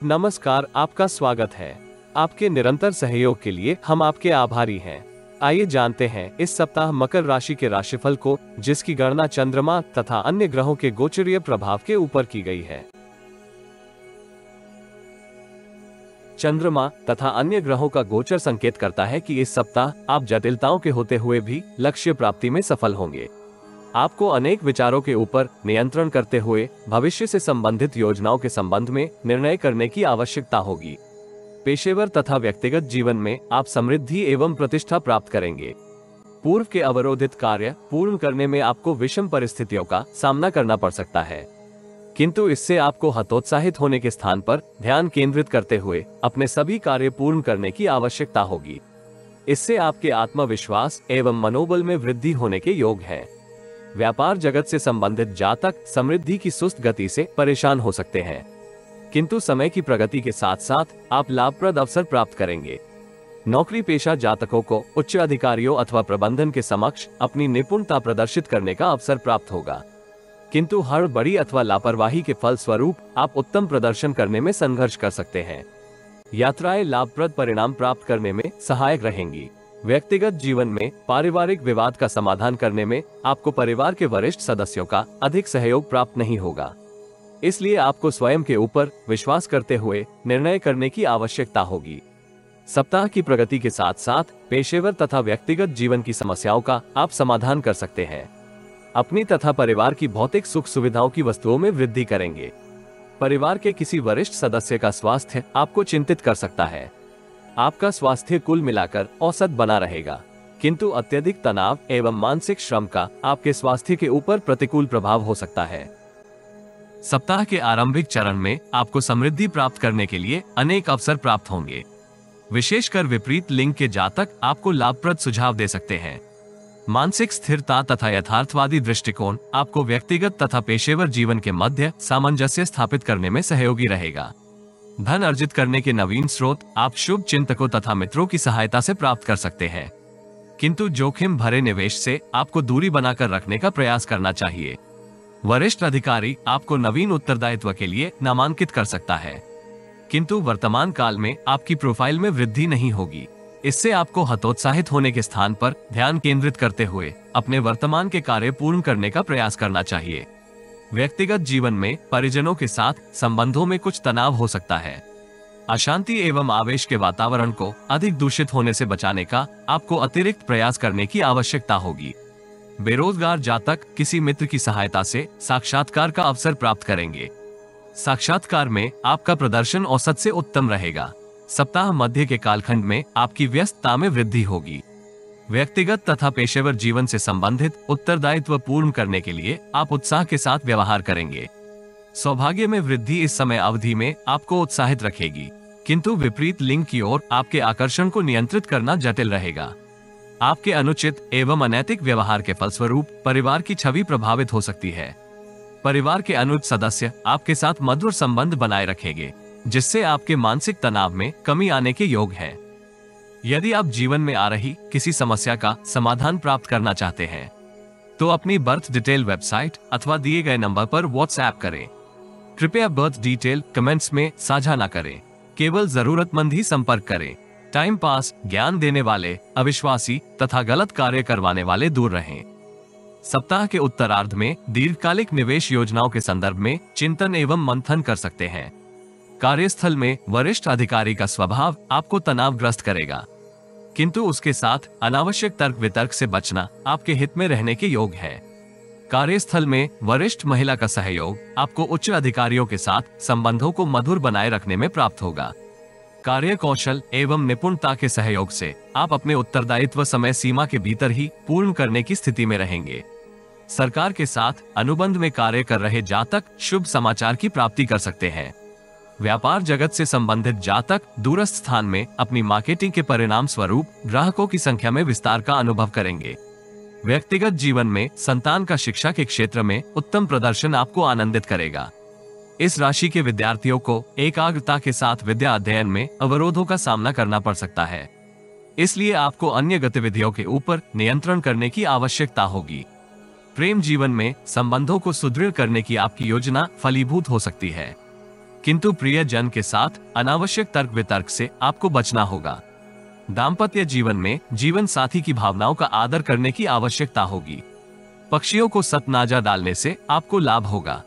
नमस्कार, आपका स्वागत है। आपके निरंतर सहयोग के लिए हम आपके आभारी हैं। आइए जानते हैं इस सप्ताह मकर राशि के राशिफल को, जिसकी गणना चंद्रमा तथा अन्य ग्रहों के गोचरीय प्रभाव के ऊपर की गई है। चंद्रमा तथा अन्य ग्रहों का गोचर संकेत करता है कि इस सप्ताह आप जटिलताओं के होते हुए भी लक्ष्य प्राप्ति में सफल होंगे। आपको अनेक विचारों के ऊपर नियंत्रण करते हुए भविष्य से संबंधित योजनाओं के संबंध में निर्णय करने की आवश्यकता होगी। पेशेवर तथा व्यक्तिगत जीवन में आप समृद्धि एवं प्रतिष्ठा प्राप्त करेंगे। पूर्व के अवरोधित कार्य पूर्ण करने में आपको विषम परिस्थितियों का सामना करना पड़ सकता है, किंतु इससे आपको हतोत्साहित होने के स्थान पर ध्यान केंद्रित करते हुए अपने सभी कार्य पूर्ण करने की आवश्यकता होगी। इससे आपके आत्मविश्वास एवं मनोबल में वृद्धि होने के योग है। व्यापार जगत से संबंधित जातक समृद्धि की सुस्त गति से परेशान हो सकते हैं, किंतु समय की प्रगति के साथ साथ आप लाभप्रद अवसर प्राप्त करेंगे। नौकरी पेशा जातकों को उच्च अधिकारियों अथवा प्रबंधन के समक्ष अपनी निपुणता प्रदर्शित करने का अवसर प्राप्त होगा, किंतु हड़बड़ी अथवा लापरवाही के फल स्वरूप आप उत्तम प्रदर्शन करने में संघर्ष कर सकते हैं। यात्राएं लाभप्रद परिणाम प्राप्त करने में सहायक रहेंगी। व्यक्तिगत जीवन में पारिवारिक विवाद का समाधान करने में आपको परिवार के वरिष्ठ सदस्यों का अधिक सहयोग प्राप्त नहीं होगा, इसलिए आपको स्वयं के ऊपर विश्वास करते हुए निर्णय करने की आवश्यकता होगी। सप्ताह की प्रगति के साथ साथ पेशेवर तथा व्यक्तिगत जीवन की समस्याओं का आप समाधान कर सकते हैं। अपनी तथा परिवार की भौतिक सुख सुविधाओं की वस्तुओं में वृद्धि करेंगे। परिवार के किसी वरिष्ठ सदस्य का स्वास्थ्य आपको चिंतित कर सकता है। आपका स्वास्थ्य कुल मिलाकर औसत बना रहेगा, किंतु अत्यधिक तनाव एवं मानसिक श्रम का आपके स्वास्थ्य के ऊपर प्रतिकूल प्रभाव हो सकता है। सप्ताह के आरंभिक चरण में आपको समृद्धि प्राप्त करने के लिए अनेक अवसर प्राप्त होंगे। विशेषकर विपरीत लिंग के जातक आपको लाभप्रद सुझाव दे सकते हैं। मानसिक स्थिरता तथा यथार्थवादी दृष्टिकोण आपको व्यक्तिगत तथा पेशेवर जीवन के मध्य सामंजस्य स्थापित करने में सहयोगी रहेगा। धन अर्जित करने के नवीन स्रोत आप शुभ चिंतकों तथा मित्रों की सहायता से प्राप्त कर सकते हैं, किंतु जोखिम भरे निवेश से आपको दूरी बनाकर रखने का प्रयास करना चाहिए। वरिष्ठ अधिकारी आपको नवीन उत्तरदायित्व के लिए नामांकित कर सकता है, किंतु वर्तमान काल में आपकी प्रोफाइल में वृद्धि नहीं होगी। इससे आपको हतोत्साहित होने के स्थान पर ध्यान केंद्रित करते हुए अपने वर्तमान के कार्य पूर्ण करने का प्रयास करना चाहिए। व्यक्तिगत जीवन में परिजनों के साथ संबंधों में कुछ तनाव हो सकता है। अशांति एवं आवेश के वातावरण को अधिक दूषित होने से बचाने का आपको अतिरिक्त प्रयास करने की आवश्यकता होगी। बेरोजगार जातक किसी मित्र की सहायता से साक्षात्कार का अवसर प्राप्त करेंगे। साक्षात्कार में आपका प्रदर्शन औसत से उत्तम रहेगा। सप्ताह मध्य के कालखंड में आपकी व्यस्तता में वृद्धि होगी। व्यक्तिगत तथा पेशेवर जीवन से संबंधित उत्तरदायित्व पूर्ण करने के लिए आप उत्साह के साथ व्यवहार करेंगे। सौभाग्य में वृद्धि इस समय अवधि में आपको उत्साहित रखेगी, किंतु विपरीत लिंग की ओर आपके आकर्षण को नियंत्रित करना जटिल रहेगा। आपके अनुचित एवं अनैतिक व्यवहार के फलस्वरूप परिवार की छवि प्रभावित हो सकती है। परिवार के अनुज सदस्य आपके साथ मधुर संबंध बनाए रखेंगे, जिससे आपके मानसिक तनाव में कमी आने के योग है। यदि आप जीवन में आ रही किसी समस्या का समाधान प्राप्त करना चाहते हैं, तो अपनी बर्थ डिटेल वेबसाइट अथवा दिए गए नंबर पर व्हाट्सएप करें। कृपया बर्थ डिटेल कमेंट्स में साझा न करें, केवल जरूरतमंद ही संपर्क करें। टाइम पास, ज्ञान देने वाले, अविश्वासी तथा गलत कार्य करवाने वाले दूर रहें। सप्ताह के उत्तरार्ध में दीर्घकालिक निवेश योजनाओं के संदर्भ में चिंतन एवं मंथन कर सकते हैं। कार्यस्थल में वरिष्ठ अधिकारी का स्वभाव आपको तनावग्रस्त करेगा, किंतु उसके साथ अनावश्यक तर्क वितर्क से बचना आपके हित में रहने के योग है। कार्यस्थल में वरिष्ठ महिला का सहयोग आपको उच्च अधिकारियों के साथ संबंधों को मधुर बनाए रखने में प्राप्त होगा। कार्य कौशल एवं निपुणता के सहयोग से आप अपने उत्तरदायित्व समय सीमा के भीतर ही पूर्ण करने की स्थिति में रहेंगे। सरकार के साथ अनुबंध में कार्य कर रहे जातक शुभ समाचार की प्राप्ति कर सकते हैं। व्यापार जगत से संबंधित जातक दूरस्थ स्थान में अपनी मार्केटिंग के परिणाम स्वरूप ग्राहकों की संख्या में विस्तार का अनुभव करेंगे। व्यक्तिगत जीवन में संतान का शिक्षा के क्षेत्र में उत्तम प्रदर्शन आपको आनंदित करेगा। इस राशि के विद्यार्थियों को एकाग्रता के साथ विद्या अध्ययन में अवरोधों का सामना करना पड़ सकता है, इसलिए आपको अन्य गतिविधियों के ऊपर नियंत्रण करने की आवश्यकता होगी। प्रेम जीवन में संबंधों को सुदृढ़ करने की आपकी योजना फलीभूत हो सकती है। किंतु प्रियजन के साथ अनावश्यक तर्क वितर्क से आपको बचना होगा। दाम्पत्य जीवन में जीवन साथी की भावनाओं का आदर करने की आवश्यकता होगी। पक्षियों को सतनाजा डालने से आपको लाभ होगा।